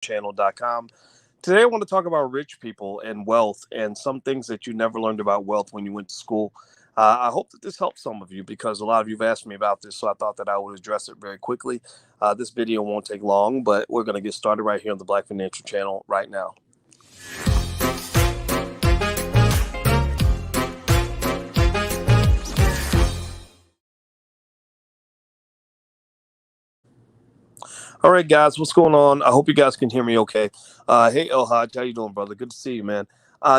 channel.com. Today, I want to talk about rich people and wealth and some things that you never learned about wealth when you went to school. I hope that this helps some of you because a lot of you have asked me about this, so I thought that I would address it very quickly. This video won't take long, but we're going to get started right here on the Black Financial Channel right now. All right, guys, what's going on? I hope you guys can hear me okay. Hey, El Haj, how you doing, brother? Good to see you, man.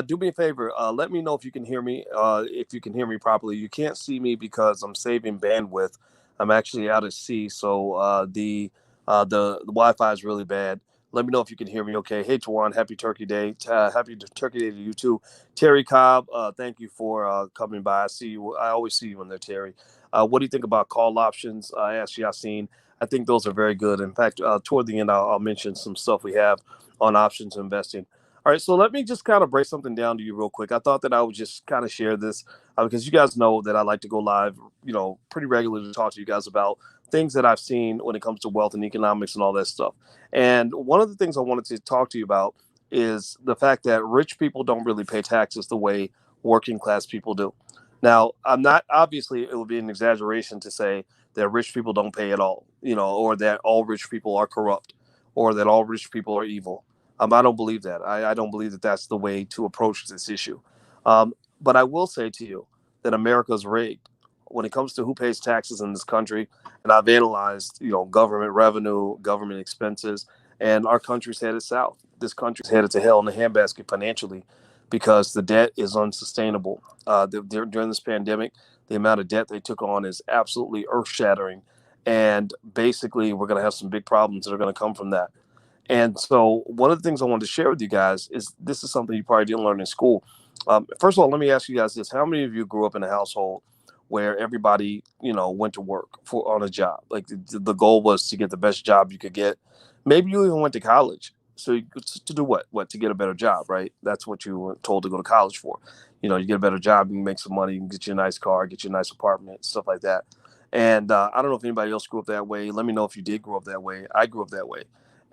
Do me a favor. Let me know if you can hear me. If you can hear me properly. You can't see me because I'm saving bandwidth. I'm actually out at sea, so the Wi-Fi is really bad. Let me know if you can hear me okay. Hey, Tawan, happy Turkey Day. Happy Turkey Day to you too. Terry Cobb, thank you for coming by. I see you. I always see you in there, Terry. What do you think about call options? I asked Yassine. I think those are very good. In fact, toward the end, I'll mention some stuff we have on options investing. All right, so let me just kind of break something down to you real quick. I thought that I would just kind of share this because you guys know that I like to go live, pretty regularly to talk to you guys about things that I've seen when it comes to wealth and economics and all that stuff. And one of the things I wanted to talk to you about is the fact that rich people don't really pay taxes the way working class people do. Now, I'm not, obviously, it would be an exaggeration to say that rich people don't pay at all, or that all rich people are corrupt, or that all rich people are evil. I don't believe that. I don't believe that that's the way to approach this issue. But I will say to you that America's rigged when it comes to who pays taxes in this country. And I've analyzed, government revenue, government expenses, and our country's headed south. This country's headed to hell in a handbasket financially because the debt is unsustainable. During this pandemic, the amount of debt they took on is absolutely earth shattering. And basically, we're going to have some big problems that are going to come from that. And so, one of the things I wanted to share with you guys is this is something you probably didn't learn in school. First of all, let me ask you guys this. How many of you grew up in a household where everybody, went to work on a job? Like the goal was to get the best job you could get. Maybe you even went to college. So to do what? What, to get a better job, right? That's what you were told to go to college for. You get a better job, you can make some money, you can get you a nice car, get you a nice apartment, stuff like that. And I don't know if anybody else grew up that way. Let me know if you did grow up that way. I grew up that way.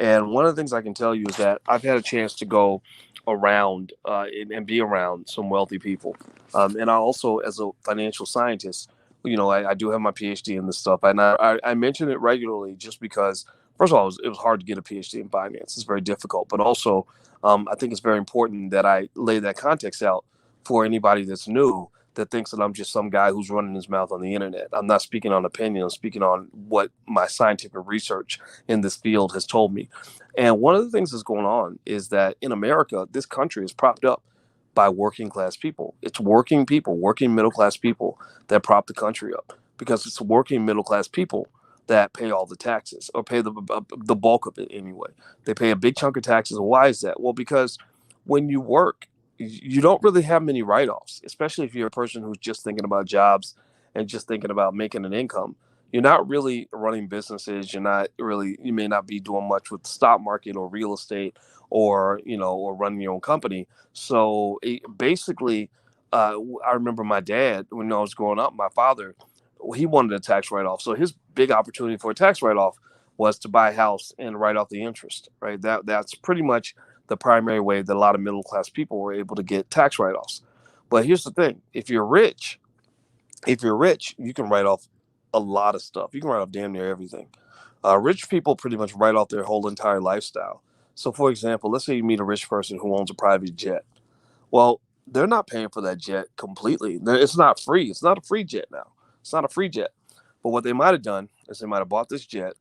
And one of the things I can tell you is that I've had a chance to go around and be around some wealthy people. And I also, as a financial scientist, I do have my PhD in this stuff. And I mention it regularly just because, first of all, it was hard to get a PhD in finance. It's very difficult. But also, I think it's very important that I lay that context out for anybody that's new that thinks that I'm just some guy who's running his mouth on the internet. I'm not speaking on opinion. I'm speaking on what my scientific research in this field has told me. And one of the things that's going on is that in America, this country is propped up by working class people. It's working people, working middle class people that prop the country up because it's working middle class people that pay all the taxes or pay the bulk of it anyway. They pay a big chunk of taxes. Why is that? Well, because when you work, you don't really have many write-offs, especially if you're a person who's just thinking about jobs and just thinking about making an income. You're not really running businesses. You may not be doing much with the stock market or real estate or running your own company. So basically, I remember my dad, when I was growing up, my father, he wanted a tax write-off. So his big opportunity for a tax write-off was to buy a house and write off the interest, right? That's pretty much the primary way that a lot of middle class people were able to get tax write-offs. But here's the thing: if you're rich, you can write off a lot of stuff. You can write off damn near everything. Rich people pretty much write off their whole entire lifestyle. So, for example, let's say you meet a rich person who owns a private jet. Well, they're not paying for that jet completely. It's not free. It's not a free jet now. It's not a free jet. But what they might have done is they might have bought this jet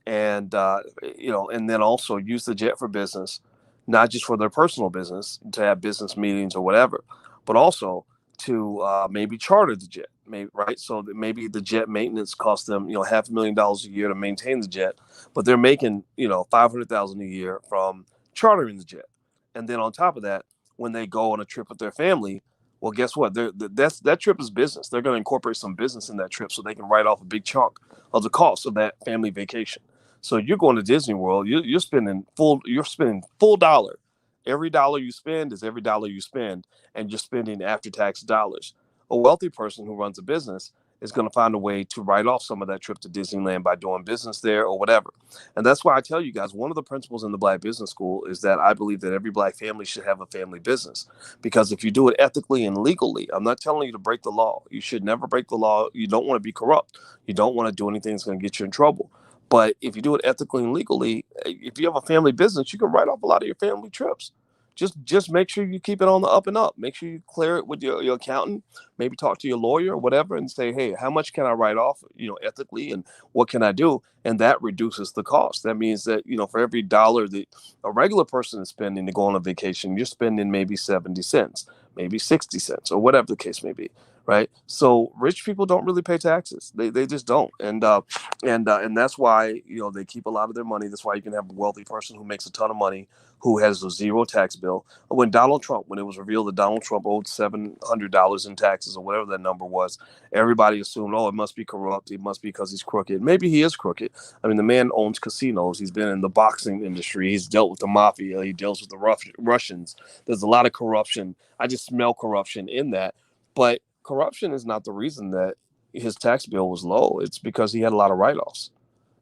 and and then also use the jet for business, not just for their personal business to have business meetings or whatever, but also to maybe charter the jet, maybe, right? So that maybe the jet maintenance costs them, $500,000 a year to maintain the jet, but they're making, 500,000 a year from chartering the jet. And then on top of that, when they go on a trip with their family, well, guess what? That trip is business. They're going to incorporate some business in that trip so they can write off a big chunk of the cost of that family vacation. So you're going to Disney World, you're spending full dollar. Every dollar you spend is every dollar you spend, and you're spending after tax dollars. A wealthy person who runs a business is going to find a way to write off some of that trip to Disneyland by doing business there or whatever. And that's why I tell you guys, one of the principles in the Black Business School is that I believe that every Black family should have a family business. Because if you do it ethically and legally, I'm not telling you to break the law. You should never break the law. You don't want to be corrupt. You don't want to do anything that's going to get you in trouble. But if you do it ethically and legally, if you have a family business, you can write off a lot of your family trips. Just make sure you keep it on the up and up. Make sure you clear it with your accountant. Maybe talk to your lawyer or whatever and say, hey, how much can I write off, ethically, and what can I do? And that reduces the cost. That means that, for every dollar that a regular person is spending to go on a vacation, you're spending maybe 70 cents, maybe 60 cents, or whatever the case may be. Right. So rich people don't really pay taxes. They just don't. And that's why, they keep a lot of their money. That's why you can have a wealthy person who makes a ton of money, who has a zero tax bill. When it was revealed that Donald Trump owed $700 in taxes or whatever that number was, everybody assumed, oh, it must be corrupt. It must be because he's crooked. Maybe he is crooked. I mean, the man owns casinos. He's been in the boxing industry. He's dealt with the mafia. He deals with the Russians. There's a lot of corruption. I just smell corruption in that. But corruption is not the reason that his tax bill was low. It's because he had a lot of write-offs.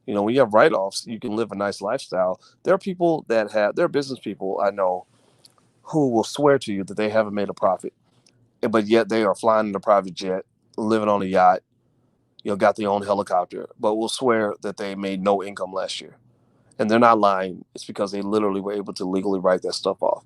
When you have write-offs, you can live a nice lifestyle. There are business people I know who will swear to you that they haven't made a profit, but yet they are flying in a private jet, living on a yacht, got their own helicopter, but will swear that they made no income last year. And they're not lying. It's because they literally were able to legally write that stuff off.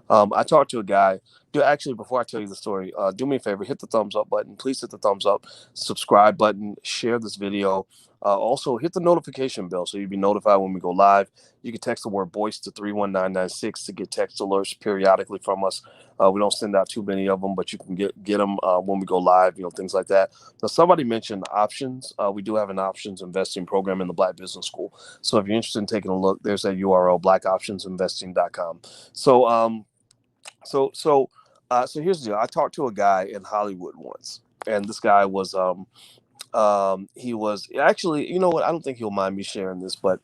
I talked to a guy. Actually, before I tell you the story, do me a favor, hit the thumbs up button. Please hit the thumbs up, subscribe button, share this video. Also, hit the notification bell so you'll be notified when we go live. You can text the word "voice" to 31996 to get text alerts periodically from us. We don't send out too many of them, but you can get them when we go live, things like that. Now, somebody mentioned options. We do have an options investing program in the Black Business School. So if you're interested in taking a look, there's that URL, blackoptionsinvesting.com. So here's the deal. I talked to a guy in Hollywood once, and this guy was he was actually, you know what? I don't think he'll mind me sharing this, but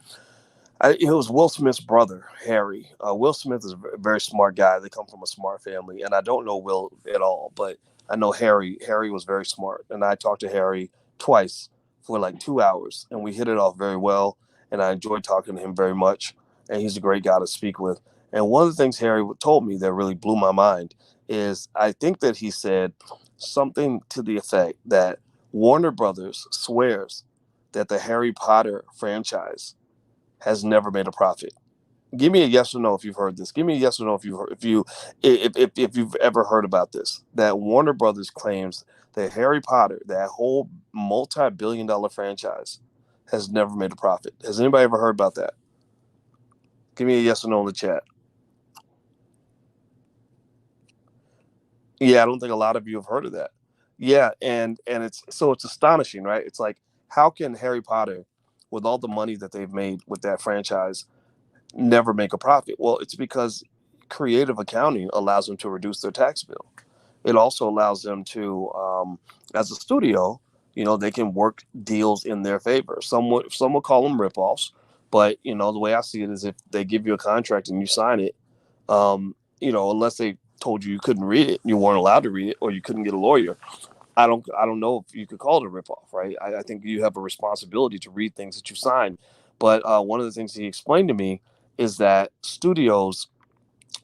it was Will Smith's brother, Harry. Will Smith is a very smart guy. They come from a smart family, and I don't know Will at all, but I know Harry. Harry was very smart, and I talked to Harry twice for like 2 hours, and we hit it off very well, and I enjoyed talking to him very much, and he's a great guy to speak with. And one of the things Harry told me that really blew my mind is I think that he said something to the effect that Warner Brothers swears that the Harry Potter franchise has never made a profit. Give me a yes or no if you've heard this. Give me a yes or no if you've ever heard about this. That Warner Brothers claims that Harry Potter, that whole multi-billion-dollar franchise, has never made a profit. Has anybody ever heard about that? Give me a yes or no in the chat. Yeah, I don't think a lot of you have heard of that. Yeah, and it's astonishing, right? It's like, how can Harry Potter, with all the money that they've made with that franchise, never make a profit? Well, it's because creative accounting allows them to reduce their tax bill. It also allows them to, as a studio, they can work deals in their favor. Some will call them ripoffs, but the way I see it is if they give you a contract and you sign it, unless they told you couldn't read it, you weren't allowed to read it, or you couldn't get a lawyer. I don't know if you could call it a ripoff, right? I think you have a responsibility to read things that you sign. But one of the things he explained to me is that studios,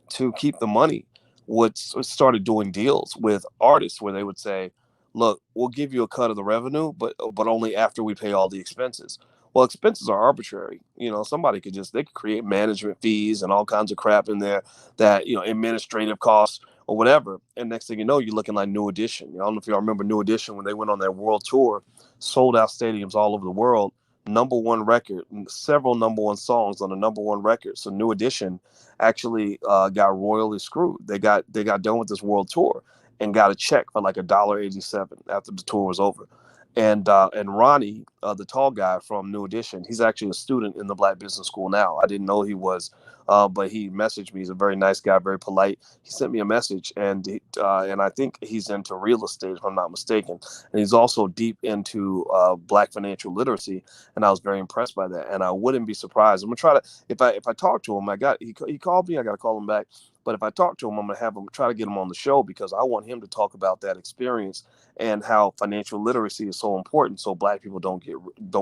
to keep the money, would started doing deals with artists where they would say, look, we'll give you a cut of the revenue, but only after we pay all the expenses. Well, expenses are arbitrary. Somebody they could create management fees and all kinds of crap in there that, administrative costs or whatever. And next thing you know, you're looking like New Edition. I don't know if y'all remember New Edition when they went on their world tour, sold out stadiums all over the world, number one record, several number one songs on the number one record. So New Edition actually got royally screwed. They got done with this world tour and got a check for like $1.87 after the tour was over. And Ronnie, the tall guy from New Edition, he's actually a student in the Black Business School now. I didn't know he was, but he messaged me. He's a very nice guy, very polite. He sent me a message, and I think he's into real estate, if I'm not mistaken. And he's also deep into Black financial literacy, and I was very impressed by that. And I wouldn't be surprised. I'm gonna try to, if I talk to him, he called me. I got to call him back. But if I talk to him, I'm going to have him try to get him on the show because I want him to talk about that experience and how financial literacy is so important so black people don't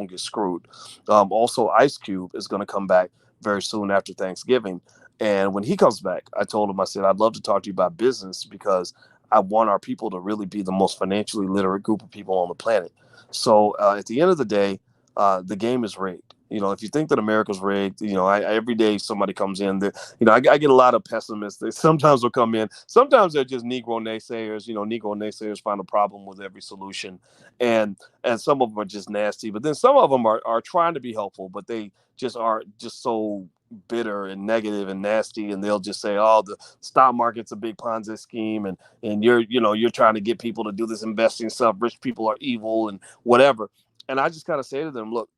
get screwed. Also, Ice Cube is going to come back very soon after Thanksgiving. And when he comes back, I told him, I said, I'd love to talk to you about business because I want our people to really be the most financially literate group of people on the planet. So at the end of the day, the game is rigged. If you think that America's rigged, every day somebody comes in. I get a lot of pessimists. They sometimes will come in. Sometimes they're just Negro naysayers. Negro naysayers find a problem with every solution, and some of them are just nasty. But then some of them are trying to be helpful, but they just are just so bitter and negative and nasty, and they'll just say, "Oh, the stock market's a big Ponzi scheme, and you're trying to get people to do this investing stuff. Rich people are evil and whatever." And I just kind of say to them, look,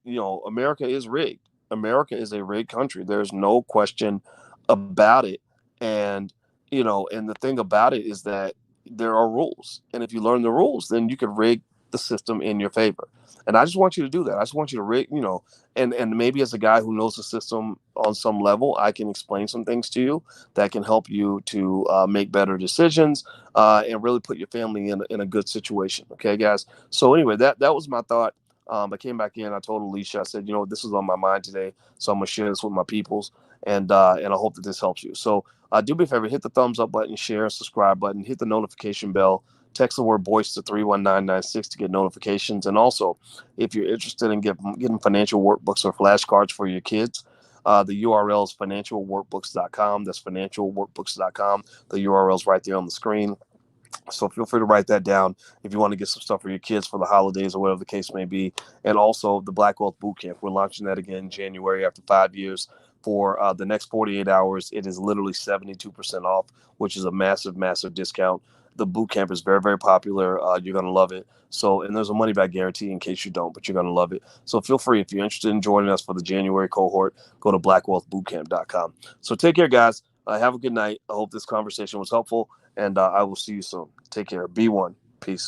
America is rigged. America is a rigged country. There's no question about it. And the thing about it is that there are rules. And if you learn the rules, then you can rig the system in your favor. And I just want you to do that. I just want you to rig, and maybe as a guy who knows the system on some level, I can explain some things to you that can help you to make better decisions and really put your family in a good situation. Okay, guys. So anyway, that was my thought. I came back in. I told Alicia, I said, this is on my mind today, so I'm gonna share this with my peoples, and I hope that this helps you. So do me a favor, hit the thumbs up button, share, subscribe button, hit the notification bell, text the word "voice" to 31996 to get notifications, and also if you're interested in getting financial workbooks or flashcards for your kids. The URL is financialworkbooks.com. That's financialworkbooks.com. The URL is right there on the screen. So feel free to write that down if you want to get some stuff for your kids for the holidays or whatever the case may be. And also the Black Wealth Bootcamp. We're launching that again in January after 5 years. For the next 48 hours, it is literally 72% off, which is a massive, massive discount. The bootcamp is very, very popular. You're going to love it. So, and there's a money back guarantee in case you don't, but you're going to love it. So feel free, if you're interested in joining us for the January cohort, go to blackwealthbootcamp.com. So take care, guys. Have a good night. I hope this conversation was helpful, and I will see you soon. Take care. Be one.